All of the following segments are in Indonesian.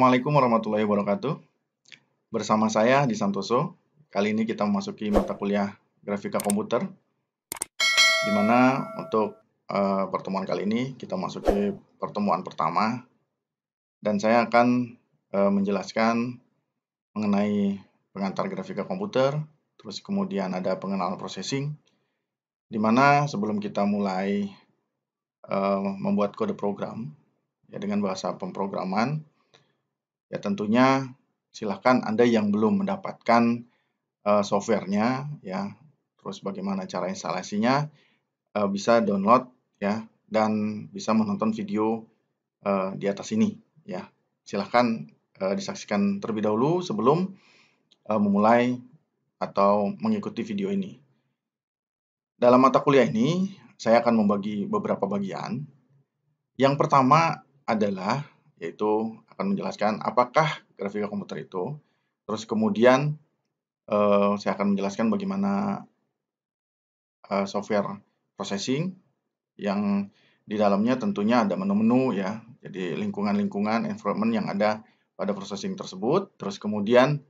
Assalamualaikum warahmatullahi wabarakatuh. Bersama saya di Santoso. Kali ini kita memasuki mata kuliah grafika komputer, di mana untuk pertemuan kali ini kita masuki pertemuan pertama, dan saya akan menjelaskan mengenai pengantar grafika komputer, terus kemudian ada pengenalan processing, di mana sebelum kita mulai membuat kode program ya dengan bahasa pemrograman, ya tentunya silahkan Anda yang belum mendapatkan softwarenya ya, terus bagaimana cara instalasinya, bisa download ya, dan bisa menonton video di atas ini ya. Silahkan disaksikan terlebih dahulu sebelum memulai atau mengikuti video ini. Dalam mata kuliah ini, saya akan membagi beberapa bagian. Yang pertama adalah, yaitu akan menjelaskan apakah grafika komputer itu, terus kemudian saya akan menjelaskan bagaimana software processing yang di dalamnya tentunya ada menu-menu ya, jadi lingkungan-lingkungan environment yang ada pada processing tersebut. Terus kemudian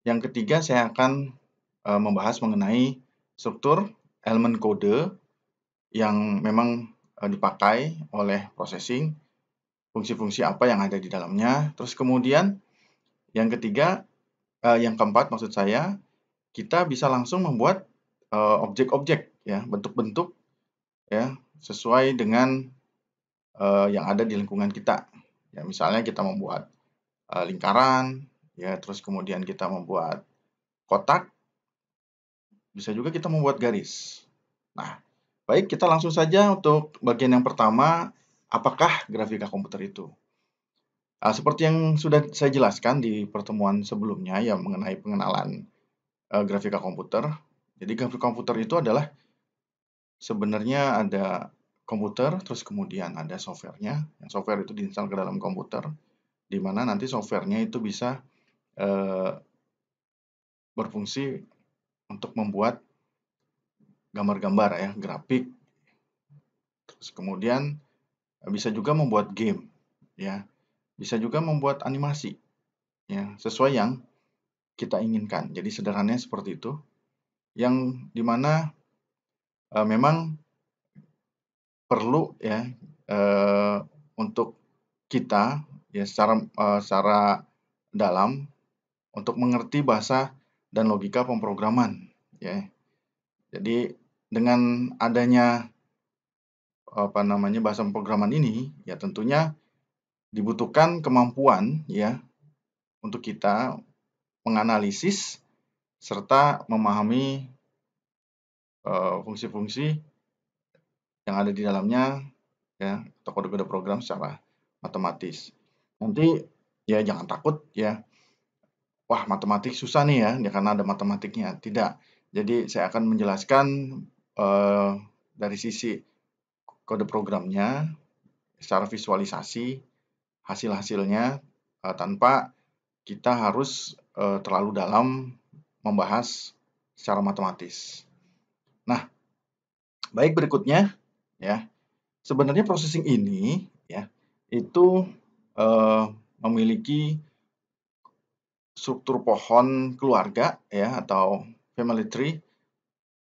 yang ketiga saya akan membahas mengenai struktur elemen kode yang memang dipakai oleh processing, fungsi-fungsi apa yang ada di dalamnya. Terus kemudian yang ketiga, yang keempat maksud saya, kita bisa langsung membuat objek-objek ya, bentuk-bentuk ya, sesuai dengan yang ada di lingkungan kita. Ya, misalnya kita membuat lingkaran, ya, terus kemudian kita membuat kotak, bisa juga kita membuat garis. Nah, baik, kita langsung saja untuk bagian yang pertama, apakah grafika komputer itu? Seperti yang sudah saya jelaskan di pertemuan sebelumnya ya mengenai pengenalan grafika komputer. Jadi grafika komputer itu adalah sebenarnya ada komputer, terus kemudian ada softwarenya. Yang software itu diinstal ke dalam komputer, di mana nanti softwarenya itu bisa berfungsi untuk membuat gambar-gambar ya, grafik. Terus kemudian bisa juga membuat game, ya. Bisa juga membuat animasi, ya, sesuai yang kita inginkan. Jadi sederhananya seperti itu. Yang dimana memang perlu ya untuk kita ya secara dalam untuk mengerti bahasa dan logika pemrograman ya. Jadi dengan adanya bahasa pemrograman ini ya tentunya dibutuhkan kemampuan ya untuk kita menganalisis serta memahami fungsi-fungsi yang ada di dalamnya ya, atau kode-kode program secara matematis. Nanti ya jangan takut ya, wah matematik susah nih ya karena ada matematiknya. Tidak. Jadi saya akan menjelaskan dari sisi kode programnya secara visualisasi hasil-hasilnya tanpa kita harus terlalu dalam membahas secara matematis. Nah, baik berikutnya ya. Sebenarnya processing ini ya itu memiliki struktur pohon keluarga ya atau family tree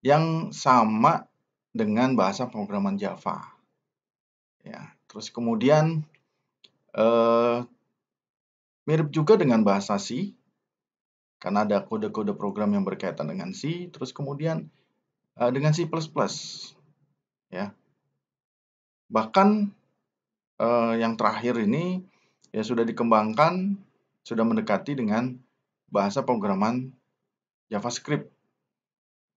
yang sama dengan bahasa pemrograman Java. Ya, terus kemudian mirip juga dengan bahasa C karena ada kode-kode program yang berkaitan dengan C, terus kemudian dengan C++. Ya. Bahkan yang terakhir ini ya sudah dikembangkan, sudah mendekati dengan bahasa pemrograman JavaScript.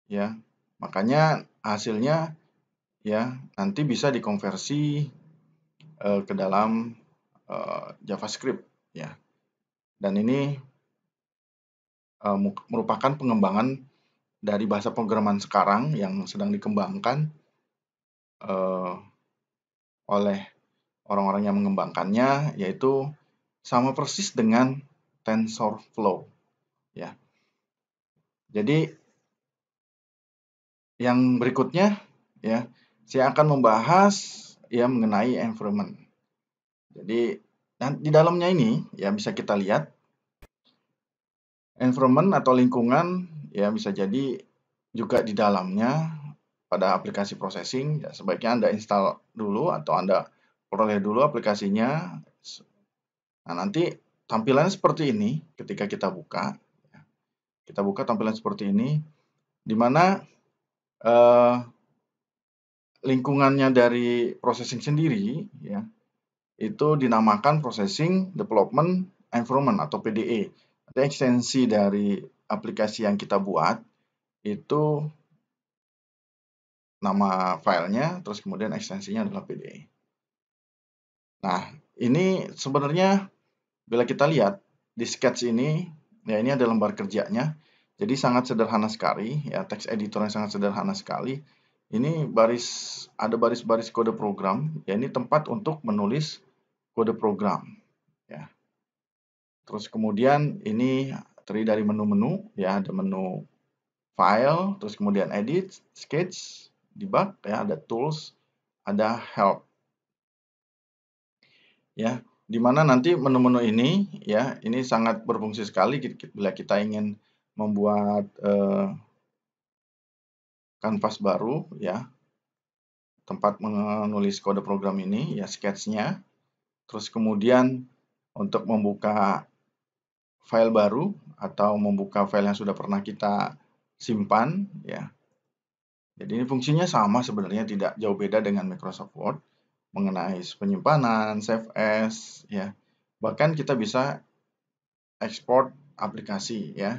Ya. Makanya hasilnya ya nanti bisa dikonversi ke dalam JavaScript ya. Dan ini merupakan pengembangan dari bahasa pemrograman sekarang yang sedang dikembangkan oleh orang-orang yang mengembangkannya, yaitu sama persis dengan TensorFlow ya. Jadi yang berikutnya ya, saya akan membahas ya mengenai environment. Jadi Dan di dalamnya ini ya bisa kita lihat environment atau lingkungan ya bisa jadi juga di dalamnya pada aplikasi processing ya sebaiknya Anda install dulu atau Anda peroleh dulu aplikasinya. Nah, nanti tampilannya seperti ini ketika kita buka. Kita buka tampilan seperti ini di mana lingkungannya dari processing sendiri ya itu dinamakan Processing Development Environment atau PDE. Ada ekstensi dari aplikasi yang kita buat itu nama filenya, terus kemudian ekstensinya adalah PDE. Nah, ini sebenarnya bila kita lihat di sketch ini, ya ini ada lembar kerjanya. Jadi sangat sederhana sekali, ya text editor yang sangat sederhana sekali. Ini ada baris-baris kode program, ya ini tempat untuk menulis kode program, ya. Terus kemudian ini terdiri dari menu-menu, ya ada menu file, terus kemudian edit, sketch, debug, ya ada tools, ada help, ya. Di mana nanti menu-menu ini, ya ini sangat berfungsi sekali bila kita ingin membuat kanvas baru, ya tempat menulis kode program ini, ya sketch-nya. Terus kemudian untuk membuka file baru atau membuka file yang sudah pernah kita simpan, ya. Jadi ini fungsinya sama sebenarnya, tidak jauh beda dengan Microsoft Word mengenai penyimpanan, save as, ya. Bahkan kita bisa ekspor aplikasi ya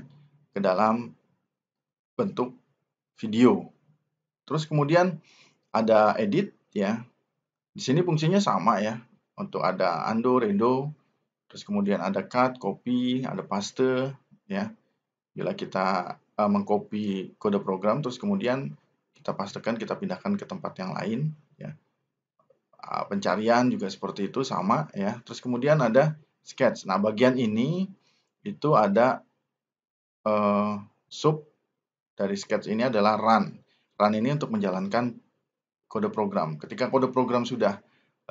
ke dalam bentuk video. Terus kemudian ada edit ya. Di sini fungsinya sama ya. Untuk ada undo, redo, terus kemudian ada cut, copy, ada paste ya. Bila kita mengcopy kode program terus kemudian kita pastekan, kita pindahkan ke tempat yang lain ya. Pencarian juga seperti itu sama ya. Terus kemudian ada sketch. Nah, bagian ini itu ada sub dari sketch ini adalah run. Run ini untuk menjalankan kode program. Ketika kode program sudah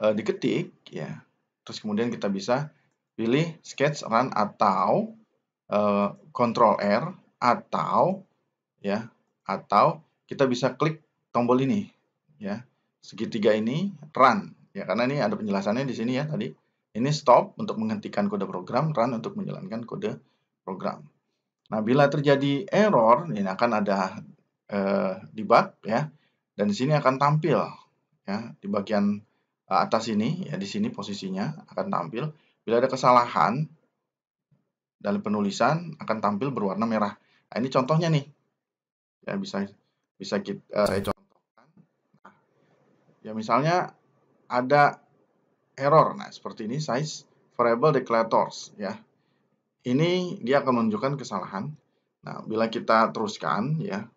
diketik ya, terus kemudian kita bisa pilih sketch run atau Ctrl R atau ya, atau kita bisa klik tombol ini ya. Segitiga ini run ya, karena ini ada penjelasannya di sini ya tadi. Ini stop untuk menghentikan kode program, run untuk menjalankan kode program. Nah, bila terjadi error, ini akan ada debug ya, dan di sini akan tampil ya di bagian atas ini ya, di sini posisinya akan tampil. Bila ada kesalahan dalam penulisan akan tampil berwarna merah. Nah, ini contohnya nih ya, bisa saya contohkan. Nah, ya misalnya ada error, nah seperti ini size variable declarators ya. Ini dia akan menunjukkan kesalahan. Nah, bila kita teruskan ya,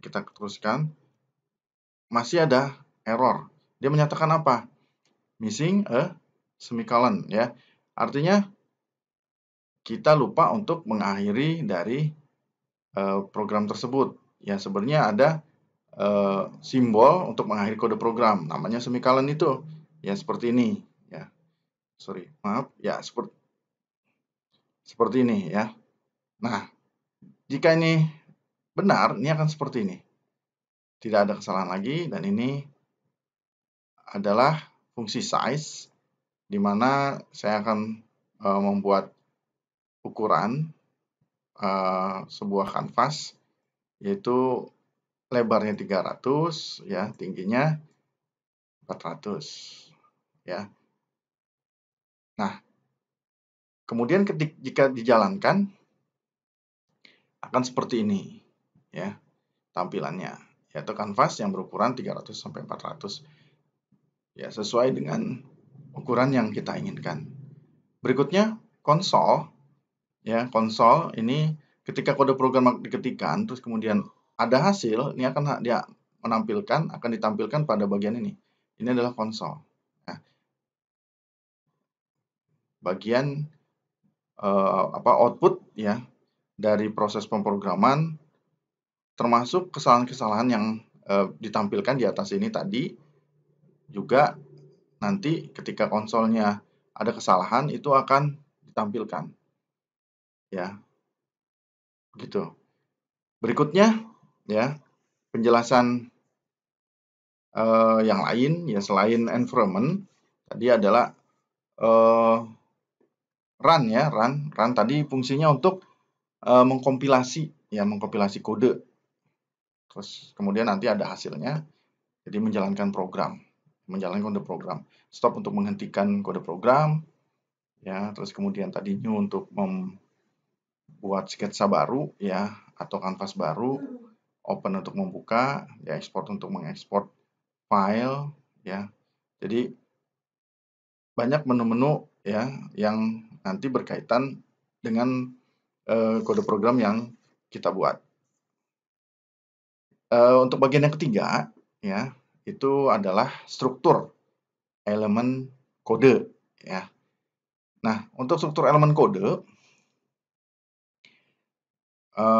kita teruskan, masih ada error. Dia menyatakan apa? Missing a semicolon ya. Artinya kita lupa untuk mengakhiri dari program tersebut. Ya, sebenarnya ada simbol untuk mengakhiri kode program, namanya semicolon itu. Ya, seperti ini ya. Sorry, maaf. Ya, seperti ini ya. Nah, jika ini benar, ini akan seperti ini. Tidak ada kesalahan lagi, dan ini adalah fungsi size, di mana saya akan membuat ukuran sebuah kanvas, yaitu lebarnya 300, ya, tingginya 400, ya. Nah, kemudian jika dijalankan akan seperti ini, ya, tampilannya, yaitu kanvas yang berukuran 300 sampai 400, ya, sesuai dengan ukuran yang kita inginkan. Berikutnya konsol, ya, konsol ini ketika kode program diketikkan, terus kemudian ada hasil, ini akan dia akan ditampilkan pada bagian ini. Ini adalah konsol. Nah, bagian output ya dari proses pemrograman, termasuk kesalahan-kesalahan yang ditampilkan di atas ini tadi. Juga nanti ketika konsolnya ada kesalahan itu akan ditampilkan. Ya, begitu. Berikutnya ya, penjelasan yang lain ya selain environment tadi adalah run ya, run tadi fungsinya untuk mengkompilasi kode. Terus kemudian nanti ada hasilnya. Jadi menjalankan kode program. Stop untuk menghentikan kode program, ya. Terus kemudian tadi new untuk membuat sketsa baru, ya, atau kanvas baru. Open untuk membuka, ya, export untuk mengekspor file, ya. Jadi banyak menu-menu ya yang nanti berkaitan dengan kode program yang kita buat. Untuk bagian yang ketiga, ya, itu adalah struktur elemen kode, ya. Nah, untuk struktur elemen kode,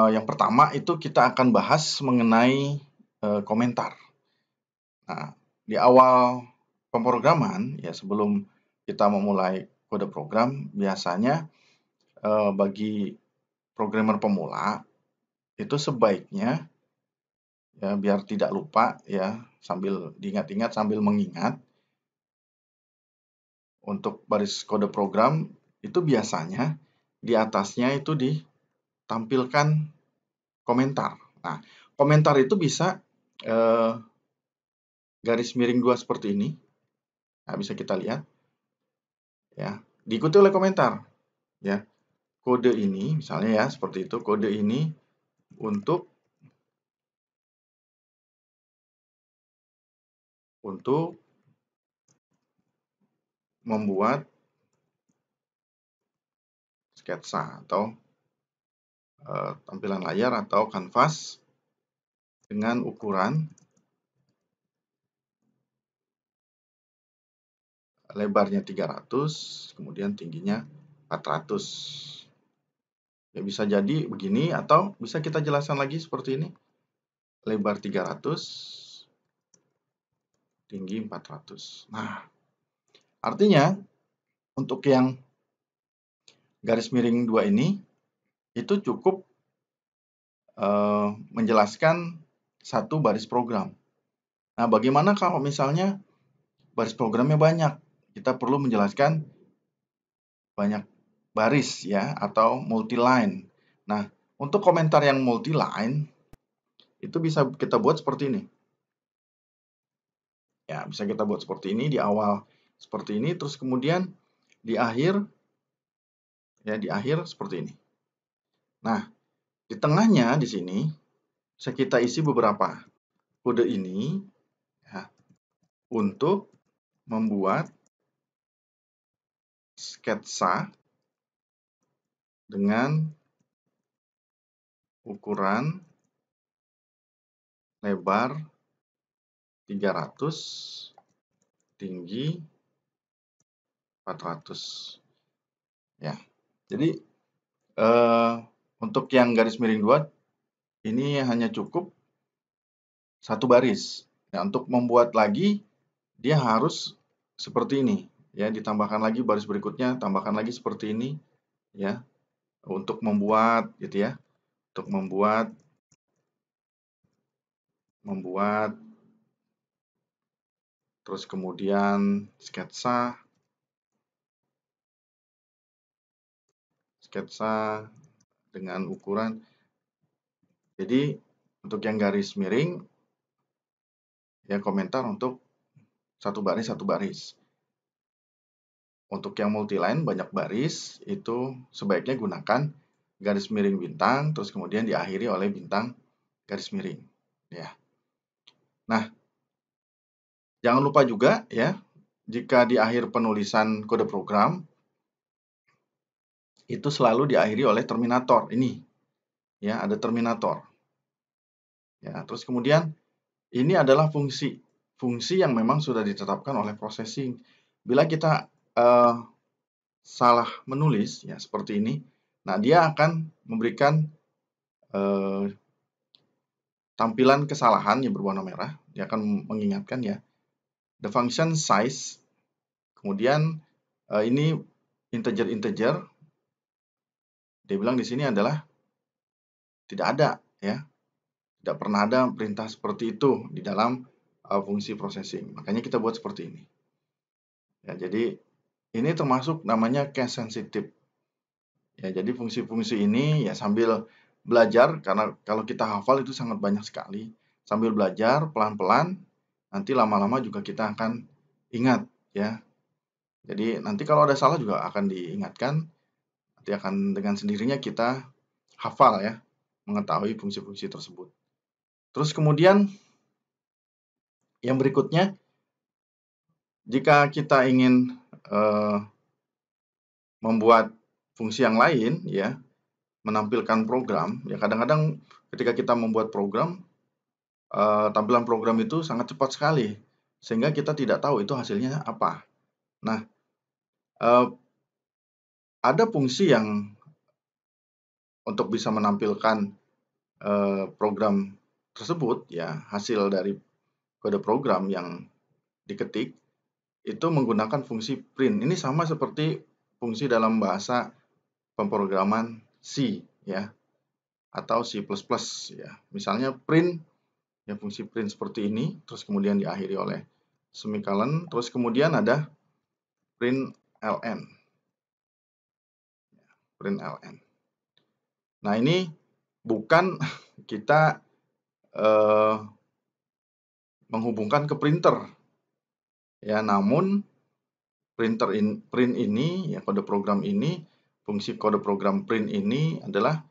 yang pertama itu kita akan bahas mengenai komentar. Nah, di awal pemrograman, ya sebelum kita memulai kode program, biasanya bagi programmer pemula itu sebaiknya ya biar tidak lupa ya sambil diingat-ingat sambil mengingat untuk baris kode program itu biasanya di atasnya itu ditampilkan komentar. Nah, komentar itu bisa garis miring 2 seperti ini. Nah, bisa kita lihat ya, diikuti oleh komentar ya. Kode ini misalnya ya seperti itu, kode ini untuk membuat sketsa atau tampilan layar atau kanvas dengan ukuran lebarnya 300, kemudian tingginya 400. Ya bisa jadi begini atau bisa kita jelaskan lagi seperti ini. Lebar 300, tinggi 400. Nah, artinya untuk yang garis miring 2 ini itu cukup menjelaskan satu baris program. Nah, bagaimana kalau misalnya baris programnya banyak? Kita perlu menjelaskan banyak baris ya atau multi line. Nah, untuk komentar yang multi line itu bisa kita buat seperti ini. Ya, bisa kita buat seperti ini di awal seperti ini terus kemudian di akhir ya di akhir seperti ini. Nah, di tengahnya di sini bisa kita isi beberapa kode ini ya, untuk membuat sketsa dengan ukuran lebar 300, tinggi 400. Ya. Jadi untuk yang garis miring 2 ini hanya cukup satu baris. Nah, untuk membuat lagi dia harus seperti ini ya, ditambahkan lagi baris berikutnya, tambahkan lagi seperti ini ya. Untuk membuat gitu ya. Untuk membuat terus kemudian sketsa dengan ukuran. Jadi untuk yang garis miring ya komentar untuk satu baris. Untuk yang multi line banyak baris itu sebaiknya gunakan garis miring bintang terus kemudian diakhiri oleh bintang garis miring ya. Nah, jangan lupa juga ya jika di akhir penulisan kode program itu selalu diakhiri oleh terminator ini. Ya, ada terminator. Ya, terus kemudian ini adalah fungsi yang memang sudah ditetapkan oleh processing. Bila kita salah menulis ya seperti ini, nah dia akan memberikan tampilan kesalahan yang berwarna merah. Dia akan mengingatkan ya the function size, kemudian ini integer-integer, dia bilang di sini adalah tidak ada, ya. Tidak pernah ada perintah seperti itu di dalam fungsi processing. Makanya kita buat seperti ini. Ya, jadi ini termasuk namanya case sensitive. Ya, jadi fungsi-fungsi ini ya sambil belajar, karena kalau kita hafal itu sangat banyak sekali. Sambil belajar pelan-pelan, nanti lama-lama juga kita akan ingat, ya. Jadi nanti kalau ada salah juga akan diingatkan, nanti akan dengan sendirinya kita hafal, ya, mengetahui fungsi-fungsi tersebut. Terus kemudian yang berikutnya, jika kita ingin membuat fungsi yang lain, ya, menampilkan program, ya kadang-kadang ketika kita membuat program, tampilan program itu sangat cepat sekali, sehingga kita tidak tahu itu hasilnya apa. Nah, ada fungsi yang untuk bisa menampilkan program tersebut, ya, hasil dari kode program yang diketik, itu menggunakan fungsi print. Ini sama seperti fungsi dalam bahasa pemrograman C, ya, atau C++, ya. Misalnya print, ya, fungsi print seperti ini, terus kemudian diakhiri oleh semicolon, terus kemudian ada println. Println. Nah, ini bukan kita menghubungkan ke printer, ya, namun print ini, ya, kode program ini, fungsi kode program print ini adalah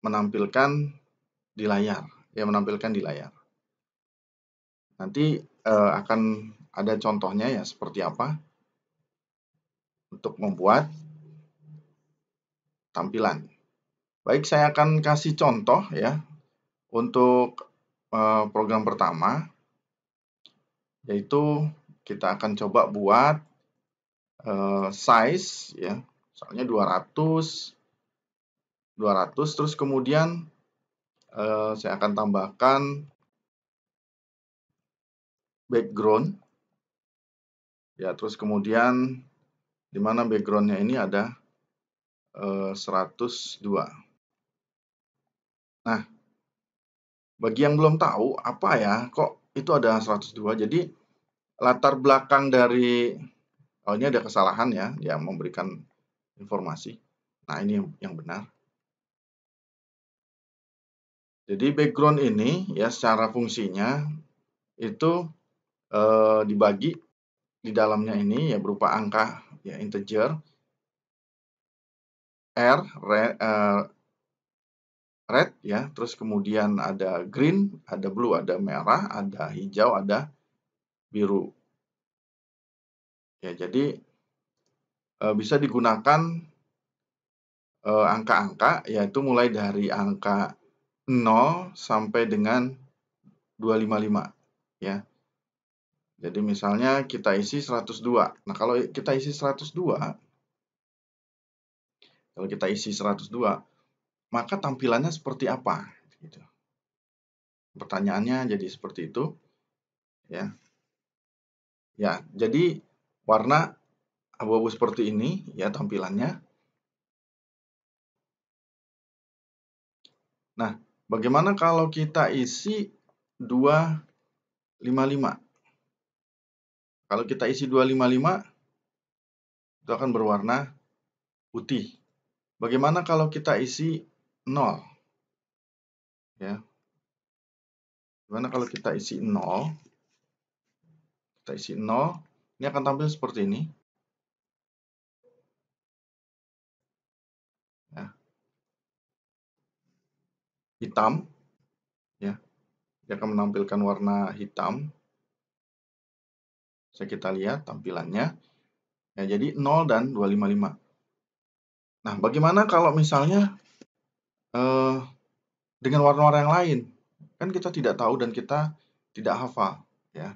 menampilkan di layar, ya, menampilkan di layar. Nanti akan ada contohnya, ya, seperti apa untuk membuat tampilan. Baik, saya akan kasih contoh, ya, untuk program pertama, yaitu kita akan coba buat size, ya, misalnya 200, terus kemudian saya akan tambahkan background, ya, terus kemudian di mana backgroundnya ini ada 102. Nah, bagi yang belum tahu apa ya, kok itu ada 102, jadi latar belakang dari, oh, ini ada kesalahan, ya, dia memberikan informasi. Nah, ini yang benar. Jadi background ini, ya, secara fungsinya itu dibagi di dalamnya ini, ya, berupa angka, ya, integer, red, ya, terus kemudian ada green, ada blue, ada merah, ada hijau, ada biru. Ya, jadi bisa digunakan angka-angka, yaitu mulai dari angka 0 sampai dengan 255, ya. Jadi misalnya kita isi 102. Nah, kalau kita isi 102, maka tampilannya seperti apa? Gitu. Pertanyaannya jadi seperti itu, ya. Ya, jadi warna abu-abu seperti ini, ya, tampilannya. Nah, bagaimana kalau kita isi 255? Kalau kita isi 255, itu akan berwarna putih. Bagaimana kalau kita isi 0? Ya. Bagaimana kalau kita isi 0? Kita isi 0, ini akan tampil seperti ini. Ya. Hitam, ya. Dia akan menampilkan warna hitam. Bisa kita lihat tampilannya. Ya, jadi 0 dan 255. Nah, bagaimana kalau misalnya dengan warna-warna yang lain? Kan kita tidak tahu dan kita tidak hafal, ya.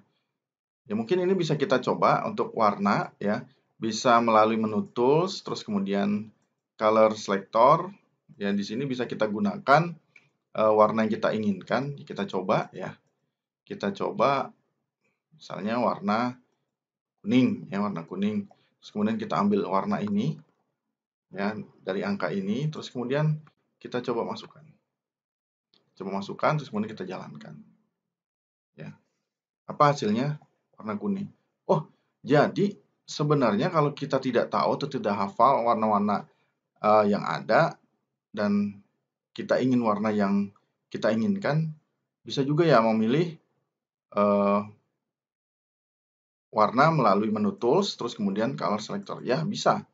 Ya, mungkin ini bisa kita coba untuk warna, ya. Bisa melalui menu tools, terus kemudian color selector. Ya, di sini bisa kita gunakan warna yang kita inginkan. Kita coba, ya. Kita coba misalnya warna kuning, ya, warna kuning. Terus kemudian kita ambil warna ini, ya, dari angka ini, terus kemudian kita coba masukkan. Terus kemudian kita jalankan. Ya. Apa hasilnya? Warna kuning. Oh, jadi sebenarnya kalau kita tidak tahu atau tidak hafal warna-warna yang ada dan kita ingin warna yang kita inginkan, bisa juga ya memilih warna melalui menu tools, terus kemudian color selector. Ya, bisa.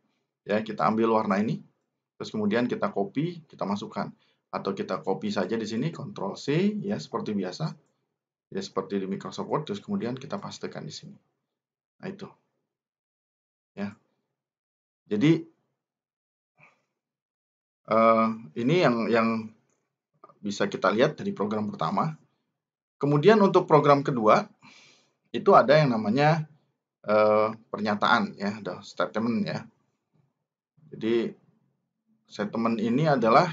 Ya, kita ambil warna ini, terus kemudian kita copy, kita masukkan. Atau kita copy saja di sini, Ctrl C, ya, seperti biasa. Ya, seperti di Microsoft Word, terus kemudian kita pastekan di sini. Nah, itu. Ya. Jadi, ini yang bisa kita lihat dari program pertama. Kemudian untuk program kedua, itu ada yang namanya pernyataan, ya, ada statement, ya. Jadi, statement ini adalah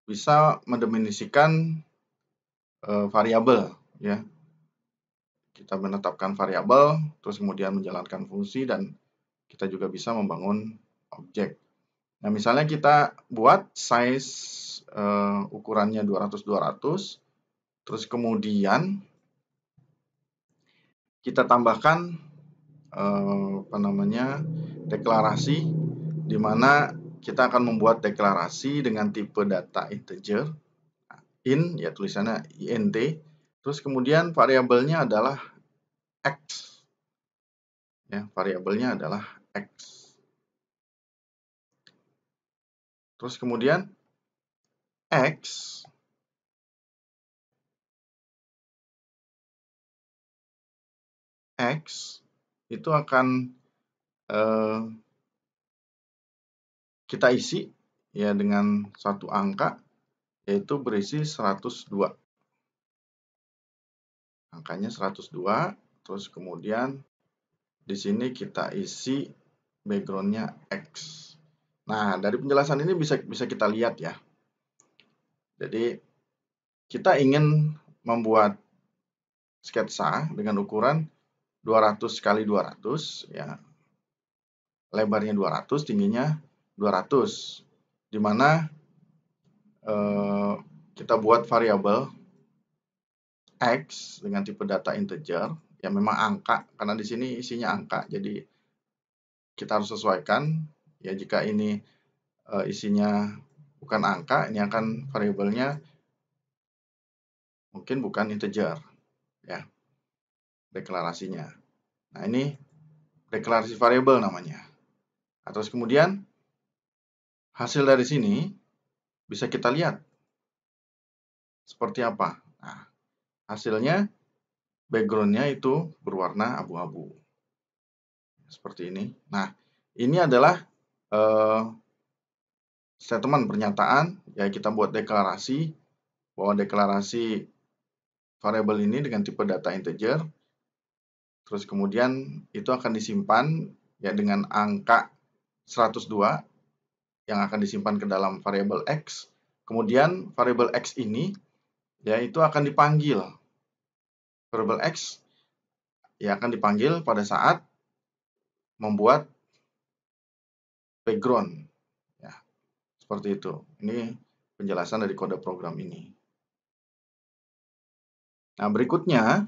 bisa mendefinisikan variabel, ya. Kita menetapkan variabel, terus kemudian menjalankan fungsi, dan kita juga bisa membangun objek. Nah, misalnya kita buat size ukurannya 200-200, terus kemudian kita tambahkan deklarasi, di mana kita akan membuat deklarasi dengan tipe data integer, int, ya, tulisannya int, terus kemudian variabelnya adalah x, ya, variabelnya adalah x. Terus kemudian x itu akan kita isi, ya, dengan satu angka, yaitu berisi 102. Angkanya 102, terus kemudian di sini kita isi background-nya X. Nah, dari penjelasan ini bisa kita lihat, ya. Jadi, kita ingin membuat sketsa dengan ukuran 200 kali 200, ya. Lebarnya 200, tingginya 200. Di mana kita buat variabel X dengan tipe data integer, ya, memang angka, karena di sini isinya angka, jadi kita harus sesuaikan, ya. Jika ini isinya bukan angka, ini akan variabelnya mungkin bukan integer, ya, deklarasinya. Nah, ini deklarasi variabel namanya. Nah, terus kemudian hasil dari sini bisa kita lihat seperti apa. Nah, hasilnya background-nya itu berwarna abu-abu. Seperti ini. Nah, ini adalah statement pernyataan, ya, kita buat deklarasi bahwa deklarasi variabel ini dengan tipe data integer, terus kemudian itu akan disimpan, ya, dengan angka 102 yang akan disimpan ke dalam variabel X. Kemudian variabel X ini, ya, itu akan dipanggil. Variabel X, ya, akan dipanggil pada saat membuat background, ya, seperti itu. Ini penjelasan dari kode program ini. Nah, berikutnya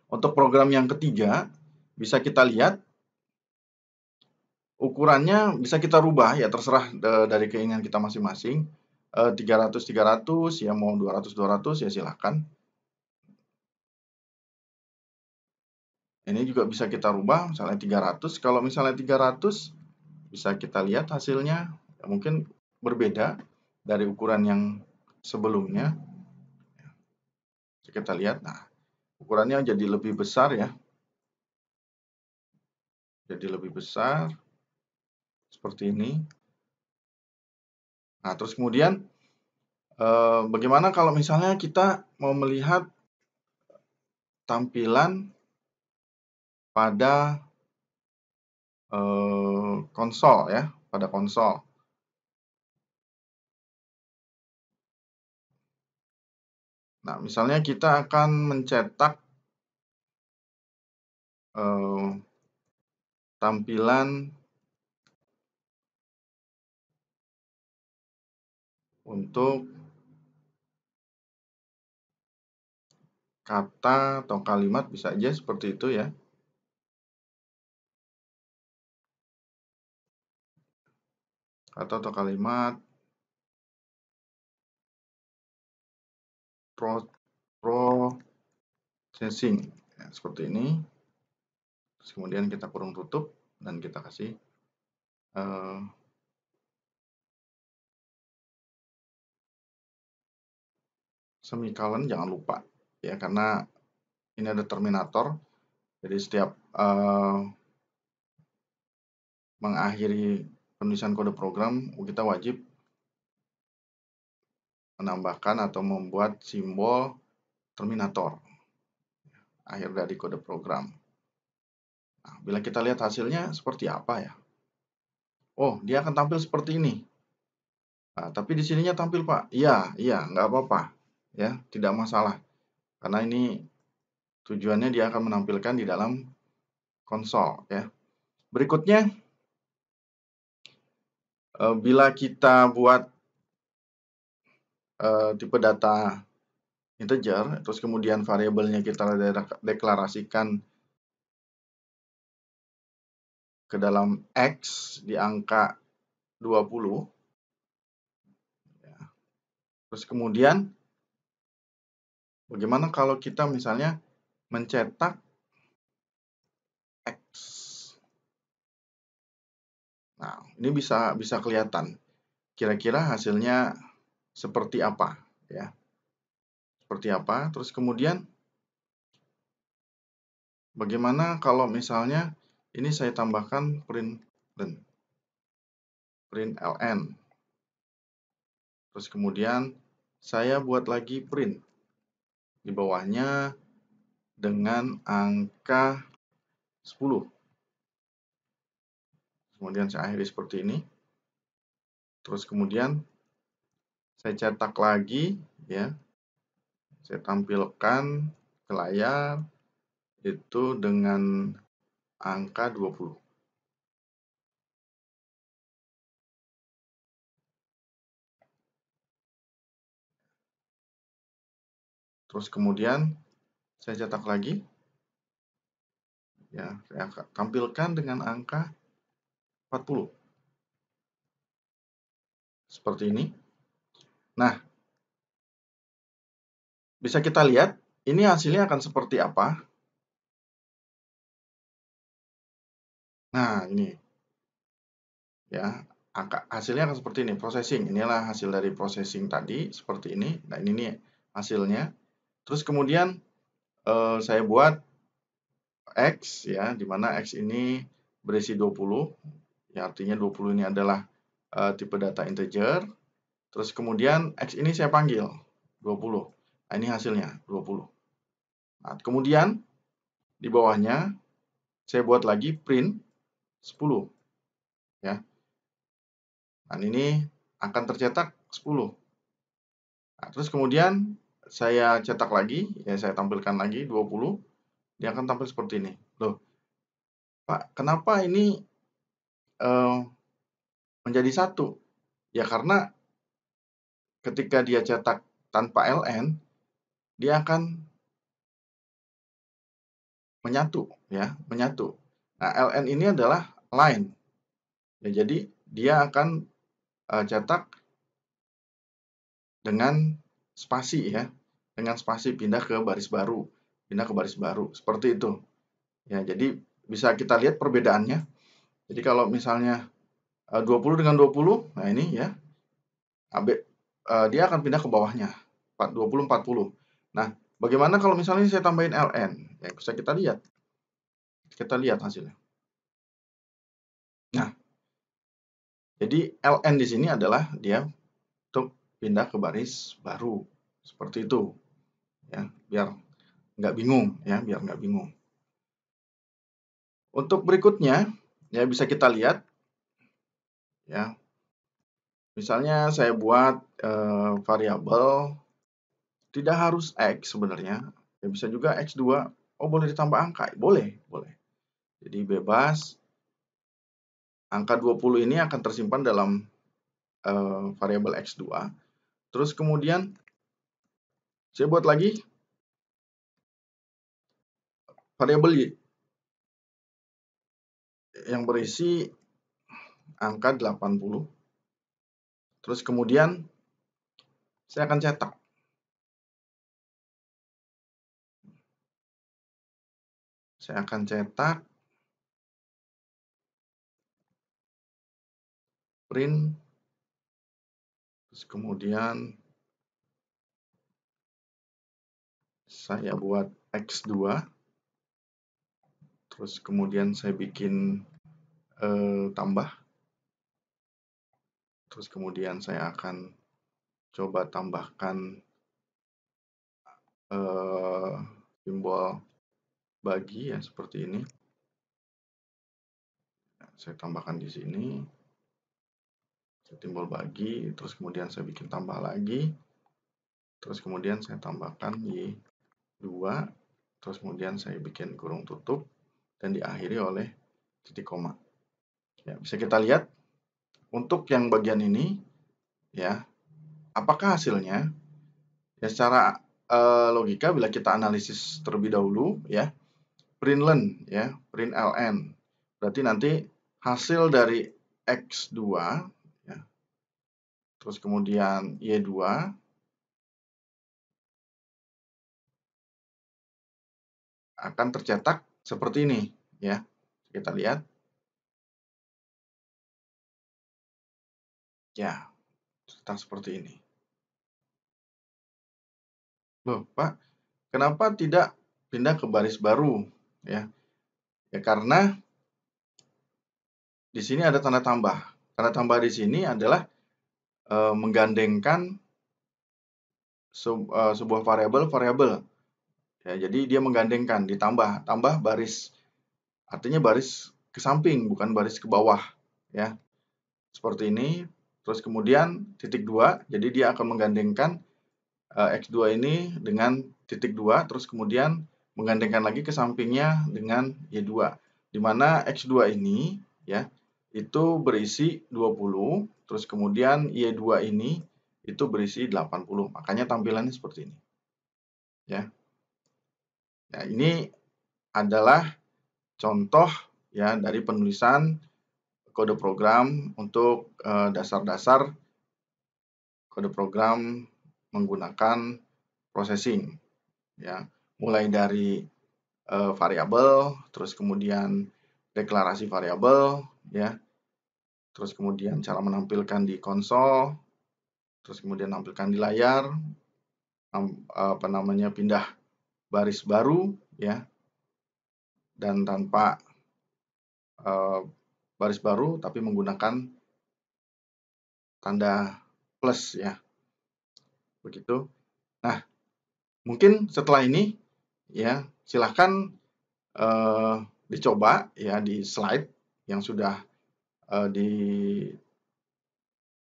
untuk program yang ketiga, bisa kita lihat ukurannya bisa kita rubah, ya, terserah dari keinginan kita masing-masing. 300-300, ya, mau 200-200, ya, silakan. Ini juga bisa kita rubah, misalnya 300. Kalau misalnya 300, bisa kita lihat hasilnya, ya, mungkin berbeda dari ukuran yang sebelumnya. Kita lihat, nah, ukurannya jadi lebih besar, ya. Jadi lebih besar, seperti ini. Nah, terus kemudian, bagaimana kalau misalnya kita mau melihat tampilan pada konsol, ya, pada konsol. Nah, misalnya kita akan mencetak tampilan untuk kata atau kalimat, bisa aja seperti itu ya. Kata atau kalimat processing ya, seperti ini. Terus kemudian kita kurung tutup dan kita kasih semicolon, jangan lupa ya, karena ini ada terminator. Jadi setiap mengakhiri penulisan kode program, kita wajib menambahkan atau membuat simbol terminator akhir dari kode program. Nah, bila kita lihat hasilnya seperti apa ya? Oh, dia akan tampil seperti ini. Nah, tapi di sininya tampil, Pak. Iya, nggak apa-apa. Ya, tidak masalah. Karena ini tujuannya dia akan menampilkan di dalam konsol ya. Berikutnya, bila kita buat tipe data integer, terus kemudian variabelnya kita deklarasikan ke dalam X di angka 20, ya. Terus kemudian bagaimana kalau kita misalnya mencetak X. Nah, ini bisa kelihatan kira-kira hasilnya seperti apa ya. Seperti apa? Terus kemudian bagaimana kalau misalnya ini saya tambahkan print ln. Terus kemudian saya buat lagi print di bawahnya dengan angka 10. Kemudian saya akhiri seperti ini. Terus kemudian saya cetak lagi ya. Saya tampilkan ke layar itu dengan angka 20. Terus kemudian saya cetak lagi. Ya, saya tampilkan dengan angka 40. Seperti ini. Nah, bisa kita lihat ini hasilnya akan seperti apa. Nah, ini. Ya, hasilnya akan seperti ini, processing. Inilah hasil dari processing tadi, seperti ini. Nah, ini nih hasilnya. Terus kemudian saya buat X ya, di mana X ini berisi 20. Ya, artinya 20 ini adalah tipe data integer. Terus kemudian X ini saya panggil 20. Nah, ini hasilnya 20. Nah, kemudian di bawahnya saya buat lagi print 10 ya. Nah, ini akan tercetak 10. Nah, terus kemudian saya cetak lagi, ya saya tampilkan lagi 20. Dia akan tampil seperti ini. Loh, Pak, kenapa ini menjadi 1? Ya karena ketika dia cetak tanpa ln, dia akan menyatu ya, menyatu. Nah, ln ini adalah line. Ya, jadi dia akan cetak dengan spasi ya. Dengan spasi pindah ke baris baru, seperti itu. Ya, jadi bisa kita lihat perbedaannya. Jadi kalau misalnya 20 dengan 20, nah ini ya, dia akan pindah ke bawahnya, 20, 40. Nah, bagaimana kalau misalnya saya tambahin ln? Ya, bisa kita lihat. Kita lihat hasilnya. Nah, jadi ln di sini adalah dia untuk pindah ke baris baru, seperti itu. Ya, biar nggak bingung ya, biar nggak bingung. Untuk berikutnya, ya bisa kita lihat ya. Misalnya saya buat variabel, tidak harus X sebenarnya. Ya bisa juga X2. Oh, boleh ditambah angka? Boleh, boleh. Jadi bebas. Angka 20 ini akan tersimpan dalam variabel X2. Terus kemudian saya buat lagi variabel Y yang berisi angka 80. Terus kemudian saya akan cetak. Saya akan cetak print, terus kemudian saya buat X2, terus kemudian saya bikin tambah, terus kemudian saya akan coba tambahkan simbol bagi ya seperti ini. Saya tambahkan di sini simbol bagi, terus kemudian saya bikin tambah lagi, terus kemudian saya tambahkan Y2, terus kemudian saya bikin kurung tutup dan diakhiri oleh titik koma. Ya, bisa kita lihat untuk yang bagian ini ya, apakah hasilnya? Ya, secara logika bila kita analisis terlebih dahulu ya, println ya, println. Berarti nanti hasil dari X2 ya, terus kemudian Y2 akan tercetak seperti ini ya. Kita lihat. Ya, tercetak seperti ini. Loh, Pak, kenapa tidak pindah ke baris baru ya? Ya karena di sini ada tanda tambah. Tanda tambah di sini adalah menggandengkan sebuah variabel. Ya, jadi dia menggandengkan, tambah baris. Artinya baris ke samping, bukan baris ke bawah. Ya, seperti ini. Terus kemudian titik 2, jadi dia akan menggandengkan X2 ini dengan titik 2, terus kemudian menggandengkan lagi ke sampingnya dengan Y2. Di mana X2 ini ya, itu berisi 20, terus kemudian Y2 ini itu berisi 80. Makanya tampilannya seperti ini. Ya. Nah, ini adalah contoh ya dari penulisan kode program untuk dasar-dasar kode program menggunakan processing ya, mulai dari variabel, terus kemudian deklarasi variabel ya, terus kemudian cara menampilkan di konsol, terus kemudian menampilkan di layar, pindah baris baru ya, dan tanpa baris baru tapi menggunakan tanda plus ya, begitu. Nah, mungkin setelah ini ya silahkan dicoba ya di slide yang sudah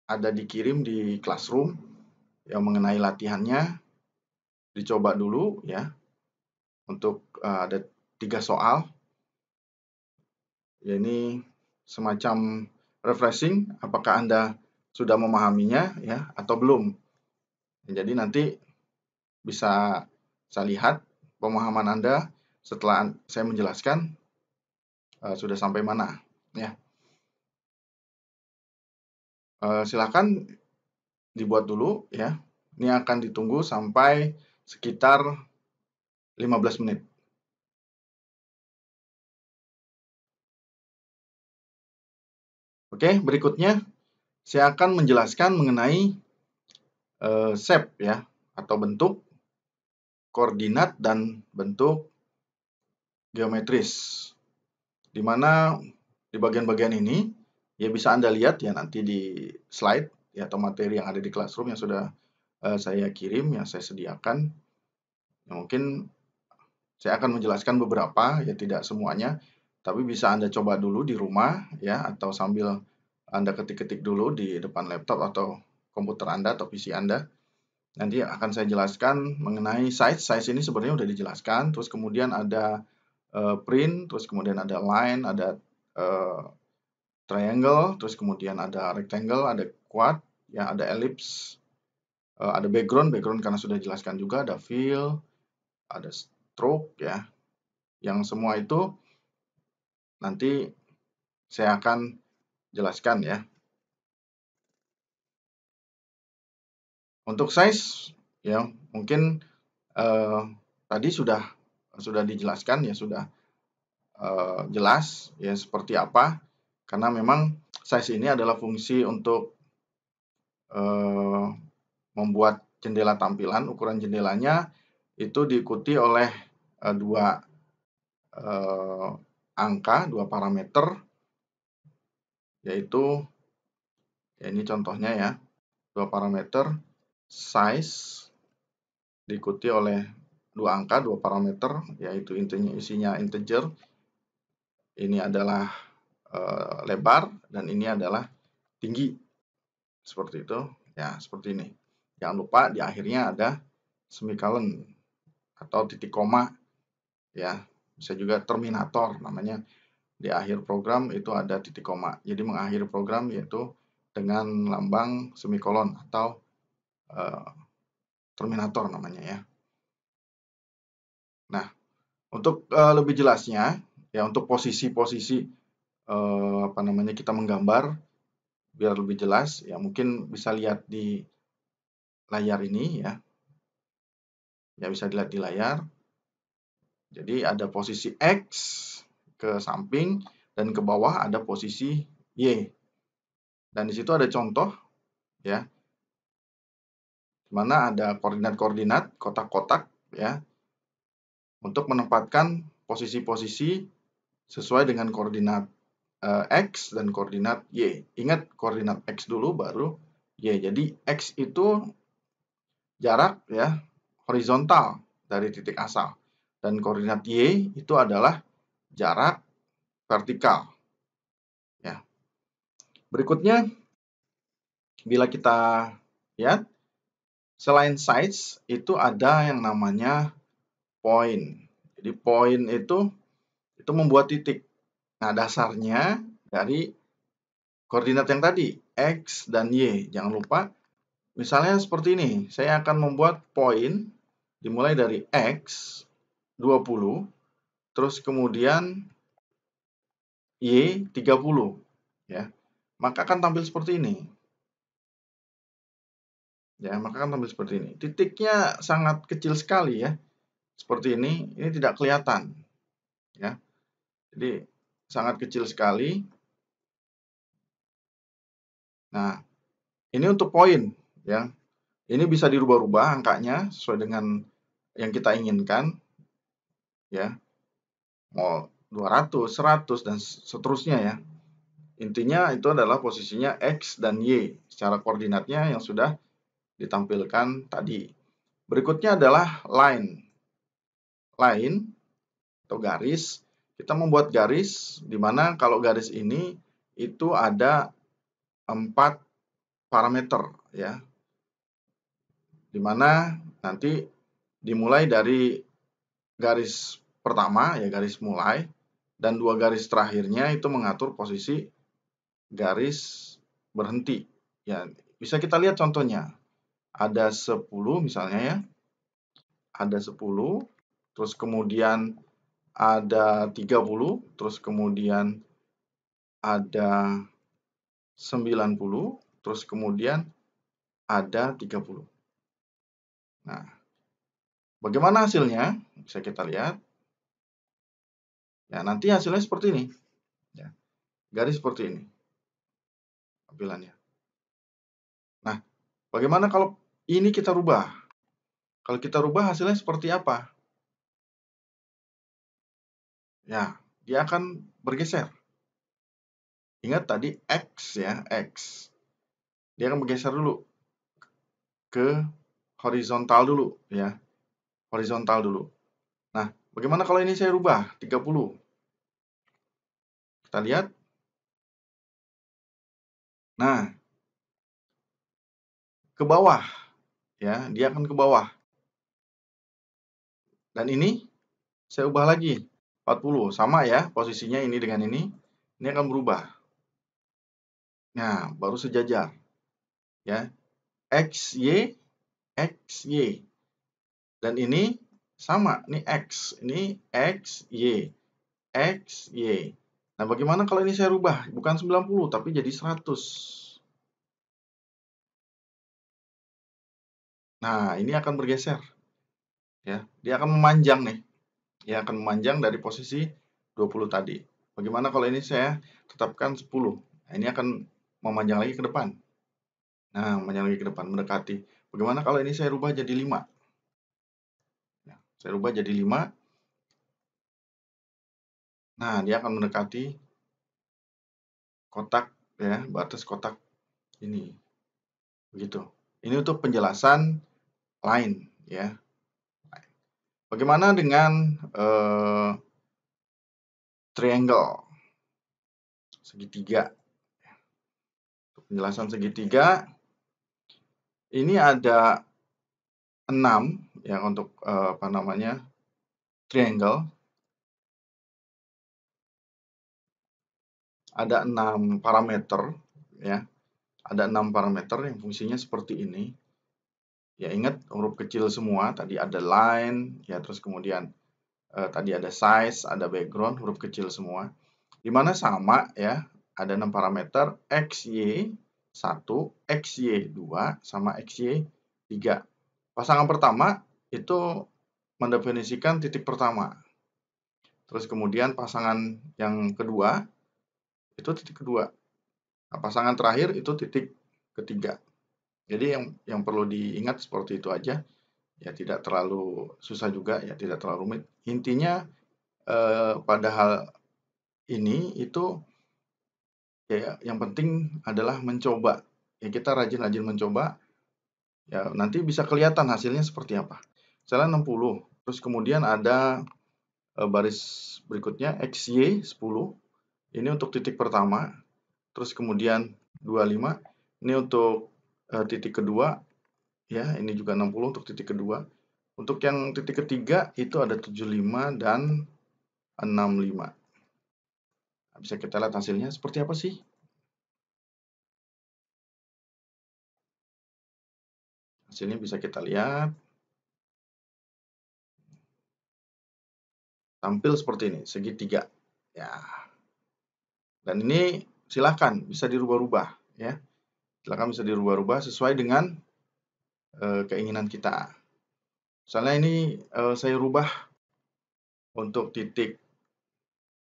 ada dikirim di Classroom yang mengenai latihannya, dicoba dulu ya untuk ada 3 soal. Ya, ini semacam refreshing, apakah Anda sudah memahaminya ya atau belum. Jadi nanti bisa saya lihat pemahaman Anda setelah saya menjelaskan sudah sampai mana ya. Silakan dibuat dulu ya. Ini akan ditunggu sampai sekitar 15 menit. Oke, berikutnya saya akan menjelaskan mengenai shape ya, atau bentuk, koordinat, dan bentuk geometris. Di mana di bagian-bagian ini ya bisa Anda lihat ya nanti di slide ya, atau materi yang ada di Classroom yang sudah saya kirim, yang saya sediakan. Ya, mungkin saya akan menjelaskan beberapa ya, tidak semuanya, tapi bisa Anda coba dulu di rumah ya, atau sambil Anda ketik-ketik dulu di depan laptop atau komputer Anda atau PC Anda. Nanti akan saya jelaskan mengenai size. Size ini sebenarnya sudah dijelaskan. Terus kemudian ada print, terus kemudian ada line, ada triangle, terus kemudian ada rectangle, ada quad, ya, ada ellipse, ada background karena sudah dijelaskan juga, ada fill, ada stroke, ya, yang semua itu nanti saya akan jelaskan, ya. Untuk size, ya, mungkin tadi sudah dijelaskan, ya, sudah jelas, ya, seperti apa, karena memang size ini adalah fungsi untuk membuat jendela tampilan. Ukuran jendelanya itu diikuti oleh dua angka, dua parameter, yaitu, ya, ini contohnya, ya, dua parameter size diikuti oleh dua angka, dua parameter, yaitu isinya integer. Ini adalah lebar dan ini adalah tinggi, seperti itu, ya, seperti ini. Jangan lupa di akhirnya ada semicolon atau titik koma, ya, bisa juga terminator namanya. Di akhir program itu ada titik koma. Jadi mengakhiri program yaitu dengan lambang semikolon atau terminator namanya, ya. Nah, untuk lebih jelasnya, ya, untuk posisi-posisi kita menggambar biar lebih jelas, ya, mungkin bisa lihat di layar ini, ya. Ya, bisa dilihat di layar. Jadi ada posisi X ke samping dan ke bawah ada posisi Y. Dan di situ ada contoh, ya, di mana ada koordinat-koordinat, kotak-kotak, ya, untuk menempatkan posisi-posisi sesuai dengan koordinat X dan koordinat Y. Ingat koordinat X dulu baru Y. Jadi X itu jarak, ya, horizontal dari titik asal. Dan koordinat Y itu adalah jarak vertikal, ya. Berikutnya, bila kita lihat, selain size itu ada yang namanya point. Jadi point itu membuat titik. Nah, dasarnya dari koordinat yang tadi, X dan Y. Jangan lupa, misalnya seperti ini, saya akan membuat point dimulai dari X 20, terus kemudian Y 30, ya. Maka akan tampil seperti ini. Ya, maka akan tampil seperti ini. Titiknya sangat kecil sekali, ya. Seperti ini tidak kelihatan, ya. Jadi sangat kecil sekali. Nah, ini untuk poin, ya. Ini bisa dirubah-rubah angkanya sesuai dengan yang kita inginkan, ya. Mau 200, 100 dan seterusnya, ya. Intinya itu adalah posisinya X dan Y secara koordinatnya yang sudah ditampilkan tadi. Berikutnya adalah line. Line atau garis. Kita membuat garis di mana kalau garis ini itu ada 4 parameter, ya. Di mana nanti dimulai dari garis pertama, ya, garis mulai, dan 2 garis terakhirnya itu mengatur posisi garis berhenti. Ya, bisa kita lihat contohnya. Ada 10 misalnya, ya. Ada 10, terus kemudian ada 30, terus kemudian ada 90, terus kemudian ada 30. Nah, bagaimana hasilnya? Bisa kita lihat. Ya, nanti hasilnya seperti ini. Ya, garis seperti ini tampilannya. Nah, bagaimana kalau ini kita rubah? Kalau kita rubah hasilnya seperti apa? Ya, dia akan bergeser. Ingat tadi X, ya, X. Dia akan bergeser dulu ke horizontal dulu, ya. Horizontal dulu. Nah, bagaimana kalau ini saya rubah 30? Kita lihat. Nah, ke bawah, ya, dia akan ke bawah. Dan ini saya ubah lagi 40. Sama ya posisinya ini dengan ini. Ini akan berubah. Nah, baru sejajar. Ya. X, Y, X, Y. Dan ini sama. Ini X. Ini X, Y. X, Y. Nah, bagaimana kalau ini saya rubah? Bukan 90, tapi jadi 100. Nah, ini akan bergeser. Ya, dia akan memanjang nih. Dia akan memanjang dari posisi 20 tadi. Bagaimana kalau ini saya tetapkan 10? Nah, ini akan memanjang lagi ke depan. Nah, memanjang lagi ke depan, mendekati. Bagaimana kalau ini saya rubah jadi 5? Ya, saya rubah jadi 5. Nah, dia akan mendekati kotak, ya, batas kotak ini. Begitu. Ini untuk penjelasan line, ya. Bagaimana dengan triangle, segitiga? Untuk penjelasan segitiga, ini ada 6 ya untuk apa namanya, triangle. Ada 6 parameter, ya. Ada 6 parameter yang fungsinya seperti ini. Ya, ingat huruf kecil semua. Tadi ada line, ya, terus kemudian tadi ada size, ada background, huruf kecil semua. Dimana sama, ya, ada 6 parameter, XY 1, XY 2, sama XY 3. Pasangan pertama itu mendefinisikan titik pertama. Terus kemudian pasangan yang kedua itu titik kedua. Nah, pasangan terakhir itu titik ketiga. Jadi yang perlu diingat seperti itu aja. Ya, tidak terlalu susah juga, ya, tidak terlalu rumit. Intinya pada hal ini itu ya yang penting adalah mencoba. Ya, kita rajin-rajin mencoba. Ya, nanti bisa kelihatan hasilnya seperti apa. Misalnya 60, terus kemudian ada baris berikutnya XY 10. Ini untuk titik pertama. Terus kemudian 25. Ini untuk titik kedua. Ya, ini juga 60 untuk titik kedua. Untuk yang titik ketiga itu ada 75 dan 65. Nah, bisa kita lihat hasilnya seperti apa sih? Hasilnya bisa kita lihat. Tampil seperti ini, segitiga. Ya. Dan ini silakan bisa dirubah-rubah, ya. Silakan bisa dirubah-rubah sesuai dengan keinginan kita. Misalnya ini saya rubah untuk titik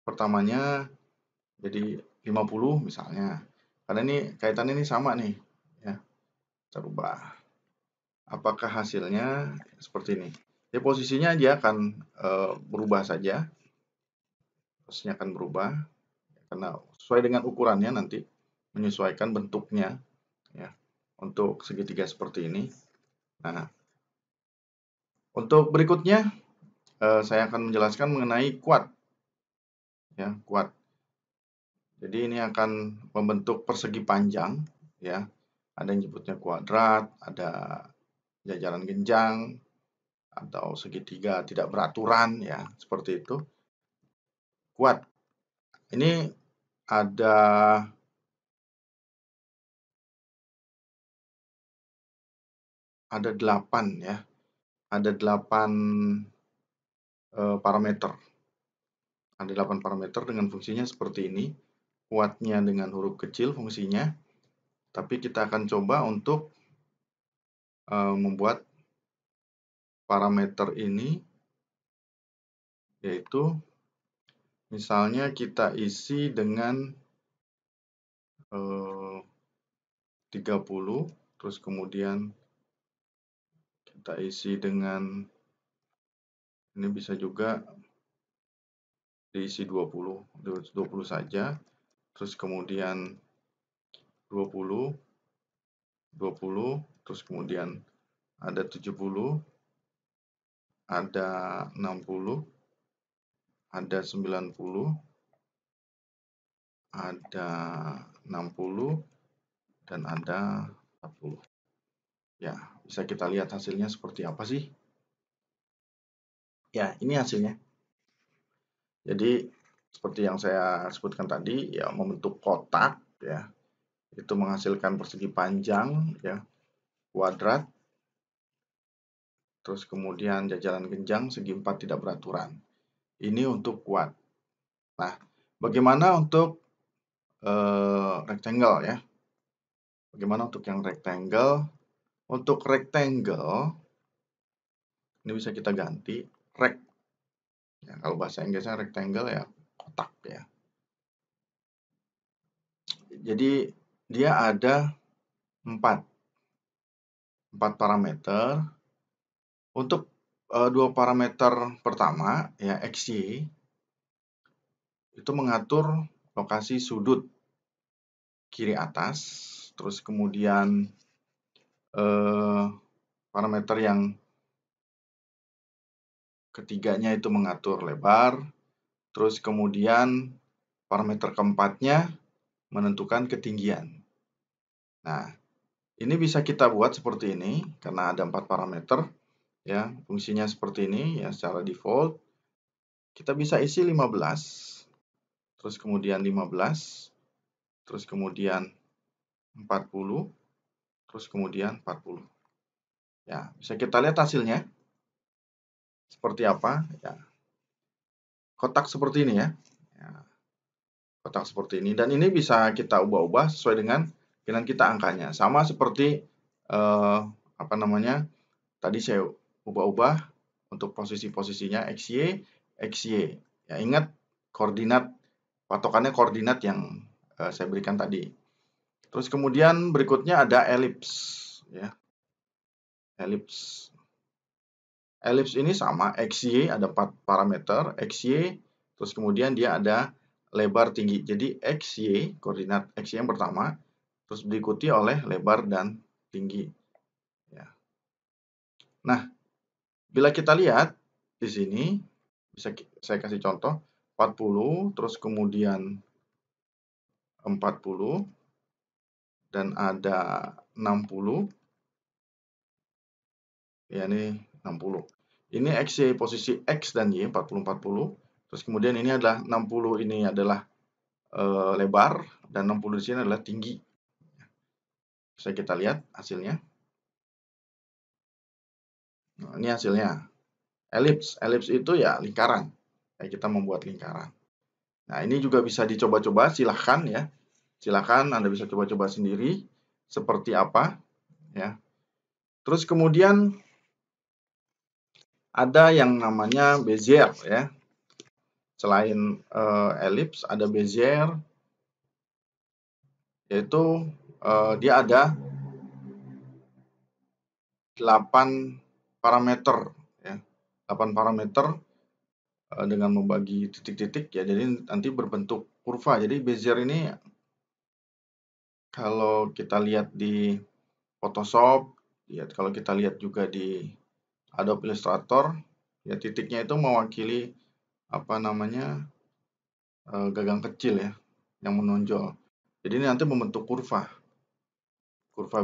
pertamanya jadi 50 misalnya. Karena ini kaitannya ini sama nih, ya. Kita rubah. Apakah hasilnya seperti ini? Ya, posisinya dia akan berubah saja. Posisinya akan berubah karena sesuai dengan ukurannya nanti menyesuaikan bentuknya, ya, untuk segitiga seperti ini. Nah, untuk berikutnya saya akan menjelaskan mengenai kuad, ya, kuad. Jadi ini akan membentuk persegi panjang, ya. Ada yang nyebutnya kuadrat, ada jajaran genjang, atau segitiga tidak beraturan, ya, seperti itu. Kuad. Ini ada ada 8, ya. Ada 8 parameter. Ada 8 parameter dengan fungsinya seperti ini. Kuadnya dengan huruf kecil fungsinya. Tapi kita akan coba untuk membuat parameter ini, yaitu misalnya kita isi dengan 30, terus kemudian kita isi dengan ini bisa juga diisi 20 saja, terus kemudian 20, 20, terus kemudian ada 70, ada 60, ada 90, ada 60, dan ada 40. Ya, bisa kita lihat hasilnya seperti apa sih? Ya, ini hasilnya. Jadi seperti yang saya sebutkan tadi, ya membentuk kotak, ya itu menghasilkan persegi panjang, ya kuadrat, terus kemudian jajaran genjang, segi empat tidak beraturan. Ini untuk kuad. Nah, bagaimana untuk rectangle ya? Bagaimana untuk yang rectangle? Untuk rectangle, ini bisa kita ganti rect. Ya, kalau bahasa Inggrisnya rectangle ya kotak ya. Jadi dia ada 4 parameter. Untuk dua parameter pertama ya XY itu mengatur lokasi sudut kiri atas, terus kemudian parameter yang ketiganya itu mengatur lebar, terus kemudian parameter keempatnya menentukan ketinggian. Nah, ini bisa kita buat seperti ini karena ada 4 parameter ya, fungsinya seperti ini ya secara default. Kita bisa isi 15, terus kemudian 15, terus kemudian 40, terus kemudian 40. Ya, bisa kita lihat hasilnya seperti apa ya. Kotak seperti ini ya. Ya, kotak seperti ini, dan ini bisa kita ubah-ubah sesuai dengan kita angkanya. Sama seperti apa namanya? Tadi saya ubah-ubah untuk posisi-posisinya XY, XY. Ya, ingat koordinat patokannya koordinat yang saya berikan tadi. Terus kemudian berikutnya ada elips ya. Elips. Elips ini sama, XY ada 4 parameter, XY, terus kemudian dia ada lebar tinggi. Jadi XY, koordinat XY yang pertama, terus diikuti oleh lebar dan tinggi. Ya. Nah, bila kita lihat di sini, bisa saya kasih contoh, 40, terus kemudian 40, dan ada 60, ya ini 60. Ini XY posisi X dan Y, 40, 40. Terus kemudian ini adalah 60, ini adalah lebar, dan 60 di sini adalah tinggi. Bisa kita lihat hasilnya. Nah, ini hasilnya. Elips. Elips itu ya lingkaran. Kita membuat lingkaran. Nah, ini juga bisa dicoba-coba, silahkan ya. Silahkan Anda bisa coba-coba sendiri seperti apa ya. Terus kemudian ada yang namanya Bezier ya. Selain elips ada Bezier, yaitu dia ada 8 parameter ya. 8 parameter dengan membagi titik-titik ya, jadi nanti berbentuk kurva. Jadi Bezier ini kalau kita lihat di Photoshop, ya kalau kita lihat juga di Adobe Illustrator, ya titiknya itu mewakili apa namanya gagang kecil ya yang menonjol. Jadi ini nanti membentuk kurva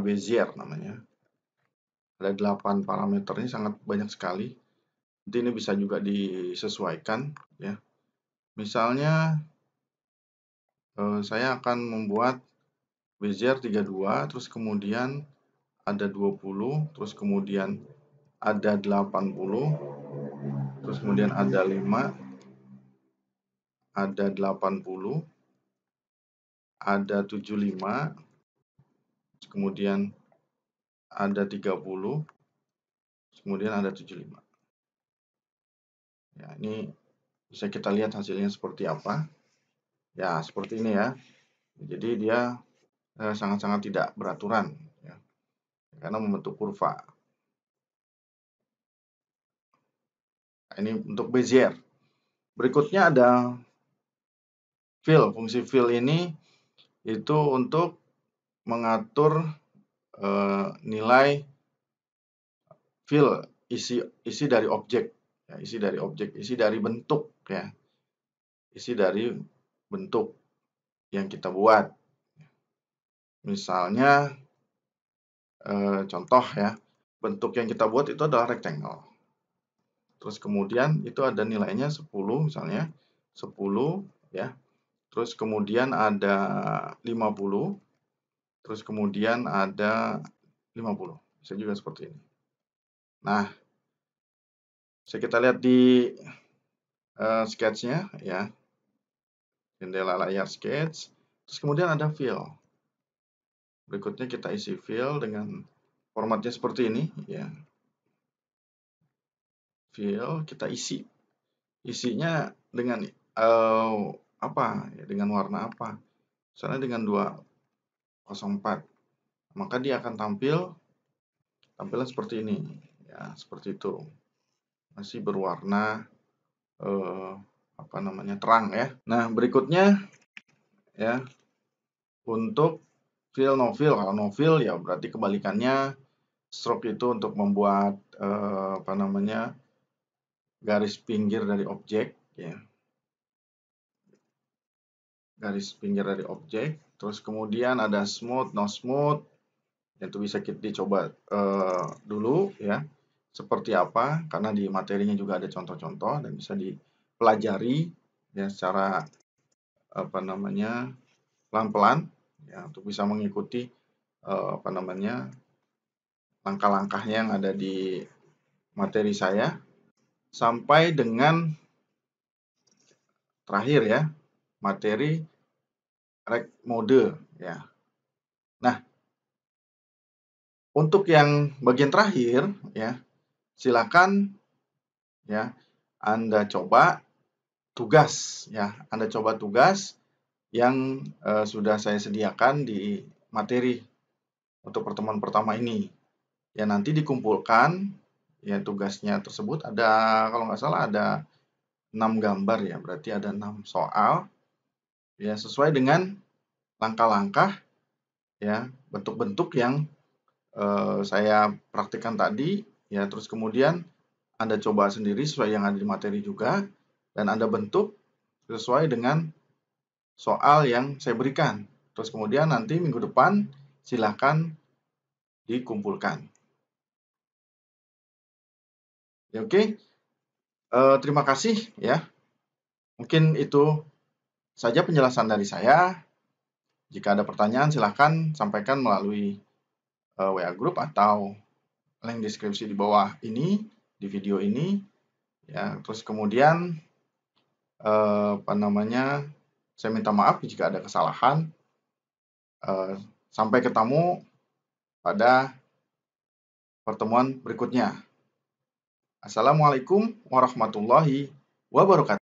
Bezier namanya. Ada 8 parameter, ini sangat banyak sekali. Nanti ini bisa juga disesuaikan ya. Misalnya saya akan membuat Bezier 32, terus kemudian ada 20, terus kemudian ada 80, terus kemudian ada 5, ada 80, ada 75, terus kemudian ada 30, terus kemudian ada 75. Ya, ini bisa kita lihat hasilnya seperti apa. Ya, seperti ini ya. Jadi dia sangat-sangat tidak beraturan ya, karena membentuk kurva. Nah, ini untuk Bezier. Berikutnya ada fill. Fungsi fill ini itu untuk mengatur nilai fill, isi dari objek ya, isi dari bentuk ya. Isi dari bentuk yang kita buat. Misalnya contoh ya, bentuk yang kita buat itu adalah rectangle. Terus kemudian itu ada nilainya 10 misalnya. 10 ya. Terus kemudian ada 50, terus kemudian ada 50. Bisa juga seperti ini. Nah, kita lihat di sketch-nya ya. Jendela layar sketch. Terus kemudian ada fill. Berikutnya kita isi fill dengan formatnya seperti ini ya. Fill kita isi. Isinya dengan apa? Ya, dengan warna apa? Misalnya dengan 204. Maka dia akan tampilan seperti ini. Ya, seperti itu. Masih berwarna apa namanya? Terang ya. Nah, berikutnya ya untuk fill no fill. Kalau no fill ya berarti kebalikannya. Stroke itu untuk membuat apa namanya? Garis pinggir dari objek ya. Garis pinggir dari objek. Terus kemudian ada smooth, no smooth. Itu bisa kita dicoba dulu ya. Seperti apa, karena di materinya juga ada contoh-contoh dan bisa dipelajari ya secara apa namanya pelan-pelan ya untuk bisa mengikuti apa namanya langkah-langkahnya yang ada di materi saya sampai dengan terakhir ya materi rect mode ya. Nah, untuk yang bagian terakhir ya silakan ya Anda coba tugas ya. Anda coba tugas yang sudah saya sediakan di materi untuk pertemuan pertama ini. Ya nanti dikumpulkan ya tugasnya tersebut ada kalau nggak salah ada 6 gambar ya, berarti ada 6 soal ya sesuai dengan langkah-langkah ya bentuk-bentuk yang saya praktikkan tadi ya terus kemudian Anda coba sendiri sesuai yang ada di materi juga dan Anda bentuk sesuai dengan soal yang saya berikan. Terus kemudian nanti minggu depan silakan dikumpulkan. Ya, oke. Terima kasih ya. Mungkin itu saja penjelasan dari saya. Jika ada pertanyaan silakan sampaikan melalui WA Group atau link deskripsi di bawah ini, di video ini. Ya, terus kemudian apa namanya? Saya minta maaf jika ada kesalahan. Sampai ketemu pada pertemuan berikutnya. Assalamualaikum warahmatullahi wabarakatuh.